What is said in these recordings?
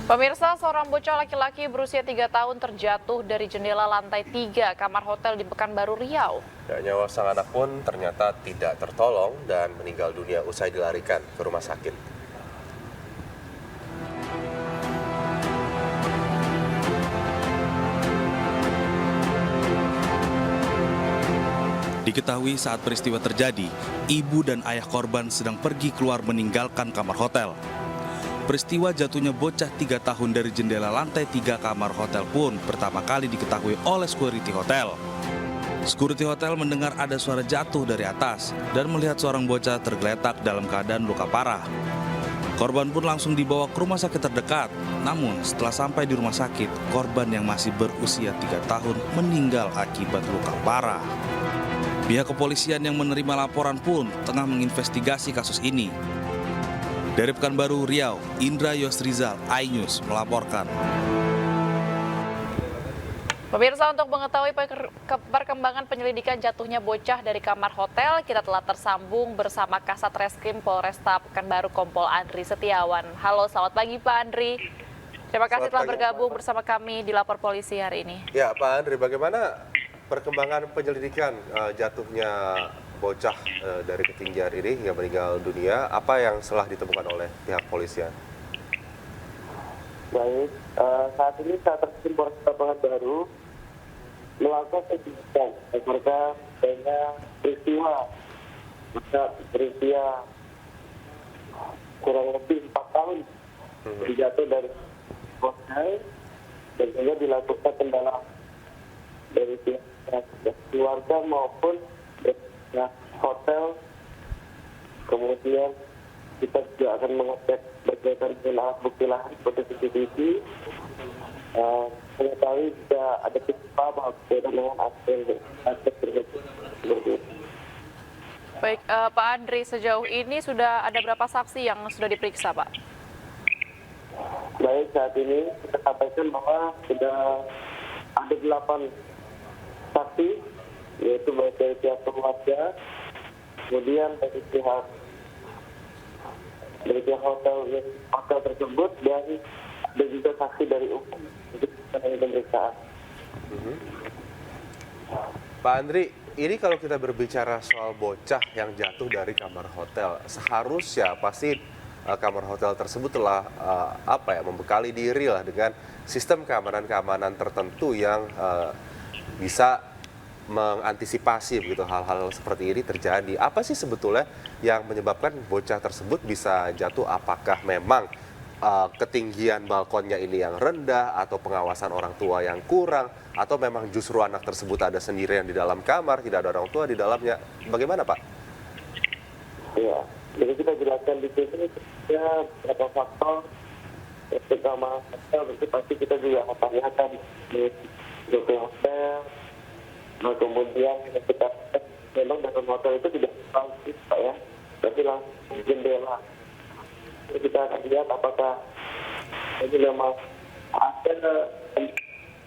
Pemirsa, seorang bocah laki-laki berusia 3 tahun terjatuh dari jendela lantai 3 kamar hotel di Pekanbaru Riau. Ya, nyawa sang anak pun ternyata tidak tertolong dan meninggal dunia usai dilarikan ke rumah sakit. Diketahui saat peristiwa terjadi, ibu dan ayah korban sedang pergi keluar meninggalkan kamar hotel. Peristiwa jatuhnya bocah 3 tahun dari jendela lantai 3 kamar hotel pun pertama kali diketahui oleh security hotel. Security hotel mendengar ada suara jatuh dari atas dan melihat seorang bocah tergeletak dalam keadaan luka parah. Korban pun langsung dibawa ke rumah sakit terdekat. Namun setelah sampai di rumah sakit, korban yang masih berusia 3 tahun meninggal akibat luka parah. Pihak kepolisian yang menerima laporan pun tengah menginvestigasi kasus ini. Dari Pekanbaru Riau, Indra Yosrizal, iNews melaporkan. Pemirsa, untuk mengetahui perkembangan penyelidikan jatuhnya bocah dari kamar hotel, kita telah tersambung bersama Kasat Reskrim Polresta Pekanbaru Kompol Andri Setiawan. Halo, selamat pagi Pak Andri. Terima kasih telah bergabung bersama kami di Lapor Polisi hari ini. Ya, Pak Andri, bagaimana perkembangan penyelidikan jatuhnya bocah dari ketinggian ini hingga meninggal dunia? Apa yang telah ditemukan oleh pihak polisian? Baik, saat ini Kasat Reskrim Polresta Pekanbaru melakukan penyelidikan terkait dengan peristiwa kurang lebih 4 tahun jatuh dari hotel dan juga dilakukan pendalaman dari pihak keluarga maupun dari hotel. Kemudian kita juga akan mengecek berkaitan dengan alat bukti lain seperti CCTV. Mengetahui jika ada pipa berkaitan dengan aspek tersebut. Baik, Pak Andri, sejauh ini sudah ada berapa saksi yang sudah diperiksa, Pak? Baik, saat ini kita sampaikan bahwa sudah ada 8 saksi, yaitu baik dari pihak keluarga, kemudian dari pihak hotel tersebut, dan ada juga saksi dari umum untuk pemeriksaan. Pak Andri, ini kalau kita berbicara soal bocah yang jatuh dari kamar hotel, seharusnya pasti kamar hotel tersebut telah membekali diri lah dengan sistem keamanan tertentu yang bisa mengantisipasi begitu hal-hal seperti ini terjadi. Apa sih sebetulnya yang menyebabkan bocah tersebut bisa jatuh? Apakah memang ketinggian balkonnya ini yang rendah, atau pengawasan orang tua yang kurang, atau memang justru anak tersebut ada sendirian di dalam kamar, tidak ada orang tua di dalamnya? Bagaimana, Pak? Ya, jadi kita jelaskan di sini ya beberapa faktor. Pertama, berarti pasti kita juga tanyakan di hotel. Nah, kemudian kita memang dalam hotel itu tidak langsung, Pak, ya, tapi langsung jendela. Jadi kita akan lihat apakah ini memang ada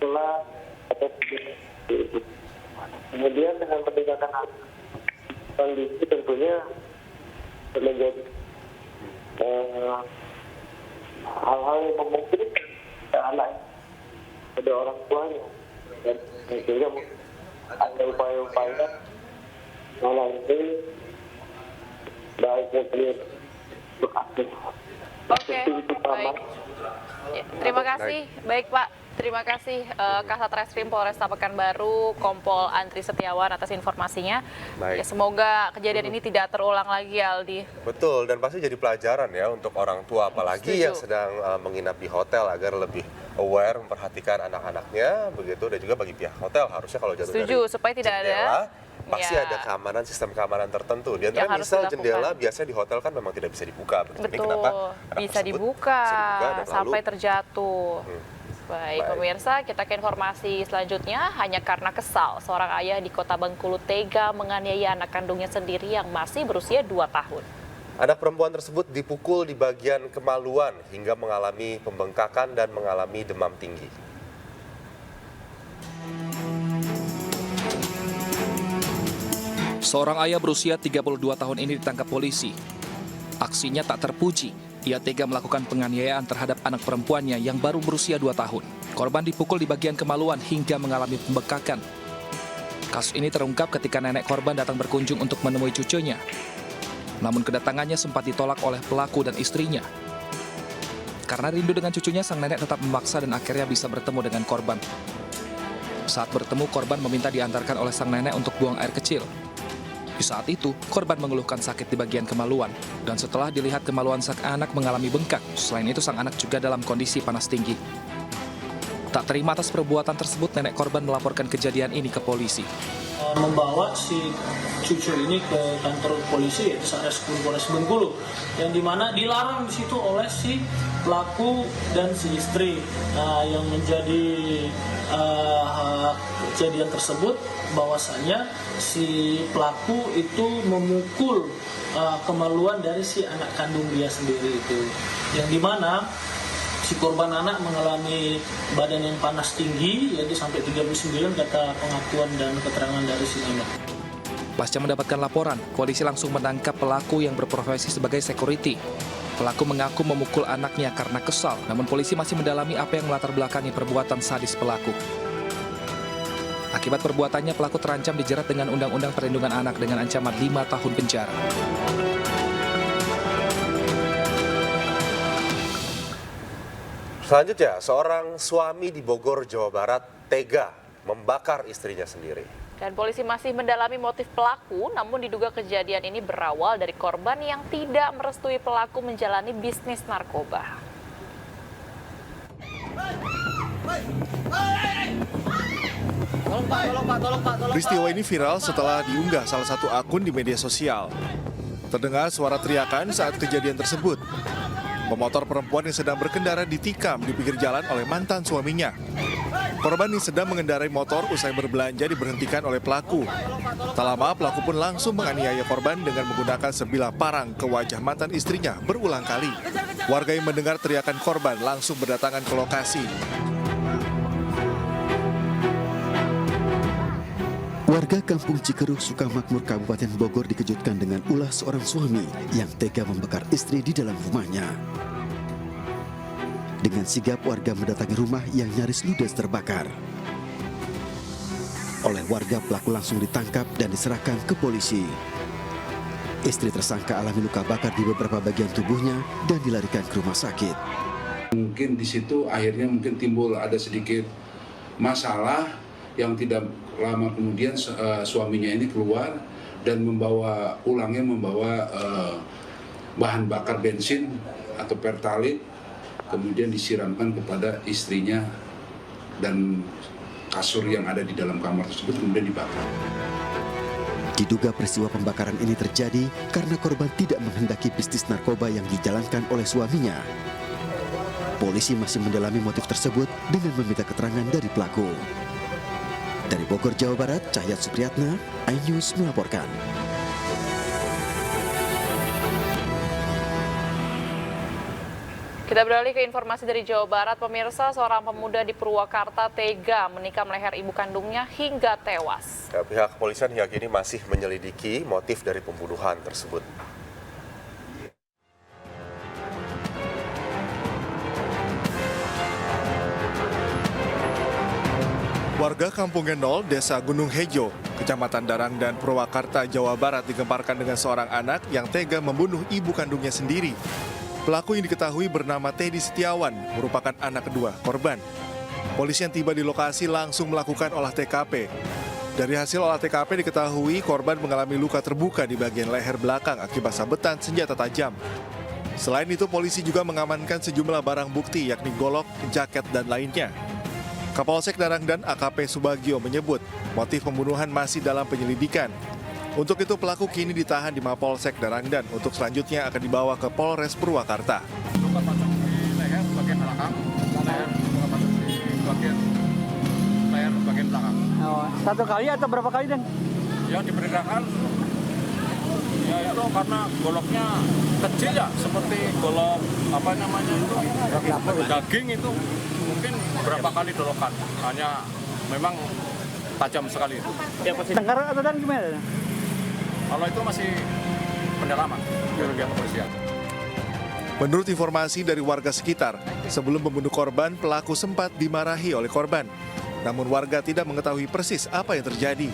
celah atau tidak. Kemudian dengan meninggalkan kondisi tentunya menjadi hal-hal yang memungkinkan anak ada orang tuanya, dan sehingga ada upaya-upaya nanti baik mungkin berhasil. Oke, baik. Ya, terima kasih. Baik, Pak. Terima kasih Kasat Reskrim Polresta Pekanbaru Kompol Andri Setiawan atas informasinya. Baik. Ya, semoga kejadian ini tidak terulang lagi, Aldi. Betul, dan pasti jadi pelajaran ya untuk orang tua, apalagi Setuju. yang sedang menginap di hotel, agar lebih aware memperhatikan anak-anaknya begitu, dan juga bagi pihak hotel harusnya kalau jatuh Setuju, dari supaya tidak jendela, ada pasti ya, ada keamanan, sistem keamanan tertentu. Di yang antara harus misal dilakukan. jendela biasanya di hotel kan memang tidak bisa dibuka. Ini betul, kenapa anak bisa tersebut dibuka dan sampai lalu terjatuh. Baik, Baik. pemirsa, kita ke informasi selanjutnya. Hanya karena kesal, seorang ayah di Kota Bengkulu tega menganiaya anak kandungnya sendiri yang masih berusia 2 tahun. anak perempuan tersebut dipukul di bagian kemaluan hingga mengalami pembengkakan dan mengalami demam tinggi. Seorang ayah berusia 32 tahun ini ditangkap polisi. Aksinya tak terpuji Ia tega melakukan penganiayaan terhadap anak perempuannya yang baru berusia 2 tahun. Korban dipukul di bagian kemaluan hingga mengalami pembekakan. Kasus ini terungkap ketika nenek korban datang berkunjung untuk menemui cucunya. Namun kedatangannya sempat ditolak oleh pelaku dan istrinya. Karena rindu dengan cucunya, sang nenek tetap memaksa dan akhirnya bisa bertemu dengan korban. Saat bertemu, korban meminta diantarkan oleh sang nenek untuk buang air kecil. Di saat itu, korban mengeluhkan sakit di bagian kemaluan. Dan setelah dilihat kemaluan sang anak mengalami bengkak, selain itu sang anak juga dalam kondisi panas tinggi. Tak terima atas perbuatan tersebut, nenek korban melaporkan kejadian ini ke polisi. Membawa si cucu ini ke kantor polisi, yaitu Satreskrim Polres Bengkulu, yang dimana dilarang di situ oleh si pelaku dan si istri. Yang menjadi kejadian tersebut bahwasanya si pelaku itu memukul kemaluan dari si anak kandung dia sendiri itu, yang dimana si korban anak mengalami badan yang panas tinggi, yaitu sampai 39 kata pengakuan dan keterangan dari si anak. Pasca mendapatkan laporan, polisi langsung menangkap pelaku yang berprofesi sebagai security. Pelaku mengaku memukul anaknya karena kesal, namun polisi masih mendalami apa yang melatar belakangi perbuatan sadis pelaku. Akibat perbuatannya, pelaku terancam dijerat dengan Undang-Undang Perlindungan Anak dengan ancaman 5 tahun penjara. Selanjutnya, seorang suami di Bogor, Jawa Barat tega membakar istrinya sendiri. Dan polisi masih mendalami motif pelaku, namun diduga kejadian ini berawal dari korban yang tidak merestui pelaku menjalani bisnis narkoba. Peristiwa ini viral setelah diunggah salah satu akun di media sosial. Terdengar suara teriakan saat kejadian tersebut. Pemotor perempuan yang sedang berkendara ditikam di pinggir jalan oleh mantan suaminya. Korban yang sedang mengendarai motor usai berbelanja diberhentikan oleh pelaku. Tak lama pelaku pun langsung menganiaya korban dengan menggunakan sebilah parang ke wajah mantan istrinya berulang kali. Warga yang mendengar teriakan korban langsung berdatangan ke lokasi. Warga Kampung Cikeruh, Sukamakmur, Kabupaten Bogor dikejutkan dengan ulah seorang suami yang tega membakar istri di dalam rumahnya. Dengan sigap warga mendatangi rumah yang nyaris ludes terbakar. Oleh warga, pelaku langsung ditangkap dan diserahkan ke polisi. Istri tersangka alami luka bakar di beberapa bagian tubuhnya dan dilarikan ke rumah sakit. Mungkin di situ akhirnya mungkin timbul ada sedikit masalah yang tidak lama kemudian suaminya ini keluar dan membawa bahan bakar bensin atau pertalit, kemudian disiramkan kepada istrinya dan kasur yang ada di dalam kamar tersebut kemudian dibakar. Diduga peristiwa pembakaran ini terjadi karena korban tidak menghendaki bisnis narkoba yang dijalankan oleh suaminya. Polisi masih mendalami motif tersebut dengan meminta keterangan dari pelaku. Dari Bogor, Jawa Barat, Cahyat Supriyatna, iNews melaporkan. Kita beralih ke informasi dari Jawa Barat. Pemirsa, seorang pemuda di Purwakarta tega menikam leher ibu kandungnya hingga tewas. Ya, pihak kepolisian hingga kini masih menyelidiki motif dari pembunuhan tersebut. Warga Kampung Gendol, Desa Gunung Hejo, Kecamatan Darang dan Purwakarta, Jawa Barat digemparkan dengan seorang anak yang tega membunuh ibu kandungnya sendiri. Pelaku yang diketahui bernama Teddy Setiawan, merupakan anak kedua korban. Polisi yang tiba di lokasi langsung melakukan olah TKP. Dari hasil olah TKP diketahui korban mengalami luka terbuka di bagian leher belakang akibat sabetan senjata tajam. Selain itu, polisi juga mengamankan sejumlah barang bukti yakni golok, jaket, dan lainnya. Kapolsek Darangdan AKP Subagio menyebut motif pembunuhan masih dalam penyelidikan. Untuk itu pelaku kini ditahan di Mapolsek Darangdan untuk selanjutnya akan dibawa ke Polres Purwakarta. Luka pasang di leher bagian belakang, luka pasang di bagian leher bagian belakang. Oh, satu kali atau berapa kali, Dan? Yang diberitakan ya itu karena goloknya kecil ya, seperti golok apa namanya itu daging itu. Mungkin berapa kali dolokan, hanya memang tajam sekali itu. Ya, pasti tengkar atau Dan gimana? Kalau itu masih pendalaman dari pihak kepolisian. Menurut informasi dari warga sekitar, sebelum membunuh korban, pelaku sempat dimarahi oleh korban. Namun warga tidak mengetahui persis apa yang terjadi.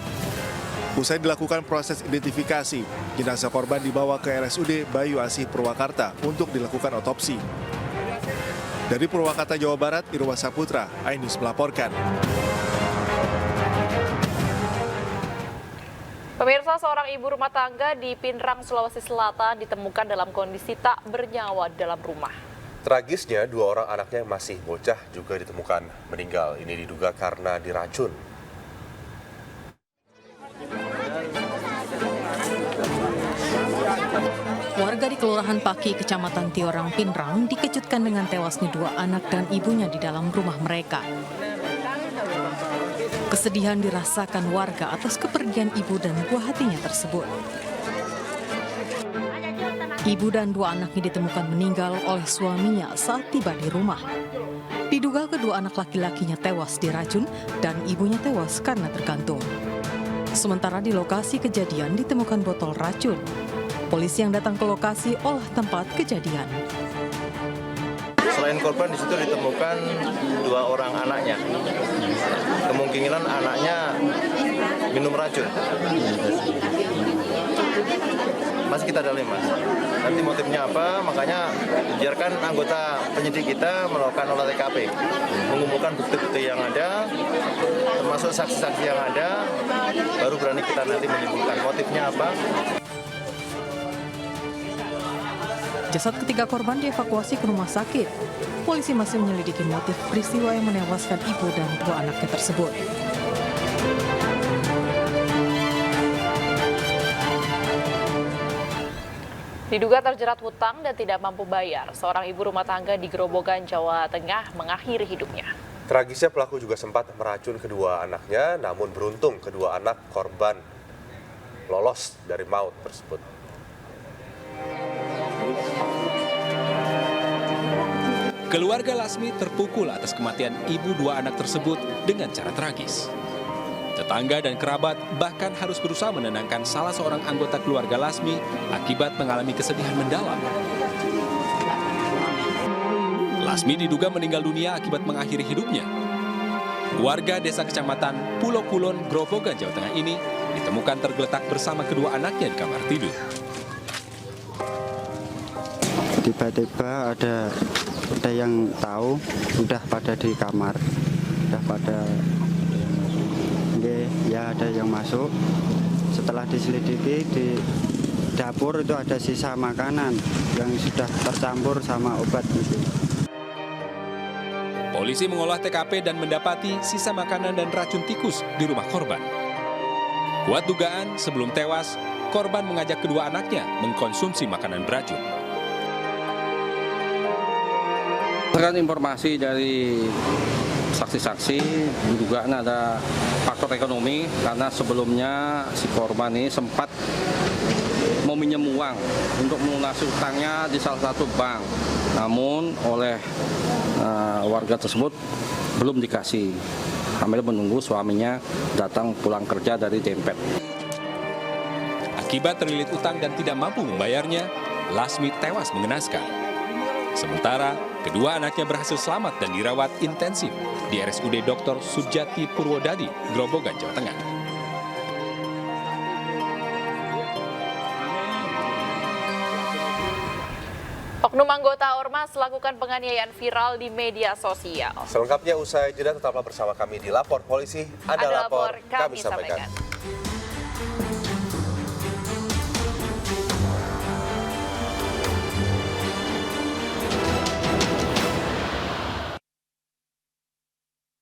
Usai dilakukan proses identifikasi, jenazah korban dibawa ke RSUD Bayu Asih Purwakarta untuk dilakukan otopsi. Dari Purwakarta, Jawa Barat, Irwan Saputra, iNews melaporkan. Pemirsa, seorang ibu rumah tangga di Pinrang, Sulawesi Selatan ditemukan dalam kondisi tak bernyawa dalam rumah. Tragisnya, 2 orang anaknya yang masih bocah juga ditemukan meninggal. Ini diduga karena diracun. Warga di Kelurahan Paki, Kecamatan Tiorang, Pinrang dikejutkan dengan tewasnya 2 anak dan ibunya di dalam rumah mereka. Kesedihan dirasakan warga atas kepergian ibu dan buah hatinya tersebut. Ibu dan 2 anaknya ditemukan meninggal oleh suaminya saat tiba di rumah. Diduga kedua anak laki-lakinya tewas diracun dan ibunya tewas karena tergantung. Sementara di lokasi kejadian ditemukan botol racun. Polisi yang datang ke lokasi olah tempat kejadian. Selain korban, di situ ditemukan 2 orang anaknya. Kemungkinan anaknya minum racun. Masih kita dalami, Mas. Nanti motifnya apa, makanya biarkan anggota penyidik kita melakukan olah TKP, mengumpulkan bukti-bukti yang ada, termasuk saksi-saksi yang ada, baru berani kita nanti menyimpulkan motifnya apa. Jasad ketiga korban dievakuasi ke rumah sakit. Polisi masih menyelidiki motif peristiwa yang menewaskan ibu dan 2 anaknya tersebut. Diduga terjerat hutang dan tidak mampu bayar, seorang ibu rumah tangga di Grobogan, Jawa Tengah mengakhiri hidupnya. Tragisnya, pelaku juga sempat meracun kedua anaknya, namun beruntung kedua anak korban lolos dari maut tersebut. Keluarga Lasmi terpukul atas kematian ibu 2 anak tersebut dengan cara tragis. Tetangga dan kerabat bahkan harus berusaha menenangkan salah seorang anggota keluarga Lasmi akibat mengalami kesedihan mendalam. Lasmi diduga meninggal dunia akibat mengakhiri hidupnya. Warga desa Kecamatan Pulau Kulon, Grobogan, Jawa Tengah ini ditemukan tergeletak bersama kedua anaknya di kamar tidur. Tiba-tiba ada yang tahu, udah pada di kamar, udah pada, ya ada yang masuk. Setelah diselidiki di dapur itu ada sisa makanan yang sudah tercampur sama obat gitu. Polisi mengolah TKP dan mendapati sisa makanan dan racun tikus di rumah korban. Kuat dugaan, sebelum tewas, korban mengajak kedua anaknya mengkonsumsi makanan beracun. Berdasarkan informasi dari saksi-saksi, dugaan ada faktor ekonomi karena sebelumnya si korban ini sempat meminjam uang untuk melunasi utangnya di salah satu bank. Namun oleh warga tersebut belum dikasih, sambil menunggu suaminya datang pulang kerja dari Dempet. Akibat terlilit utang dan tidak mampu membayarnya, Lasmi tewas mengenaskan. Sementara, kedua anaknya berhasil selamat dan dirawat intensif di RSUD Dr. Sujati Purwodadi, Grobogan, Jawa Tengah. Oknum anggota Ormas melakukan penganiayaan viral di media sosial. Selengkapnya usai jeda, tetaplah bersama kami di Lapor Polisi. Ada lapor, kami sampaikan.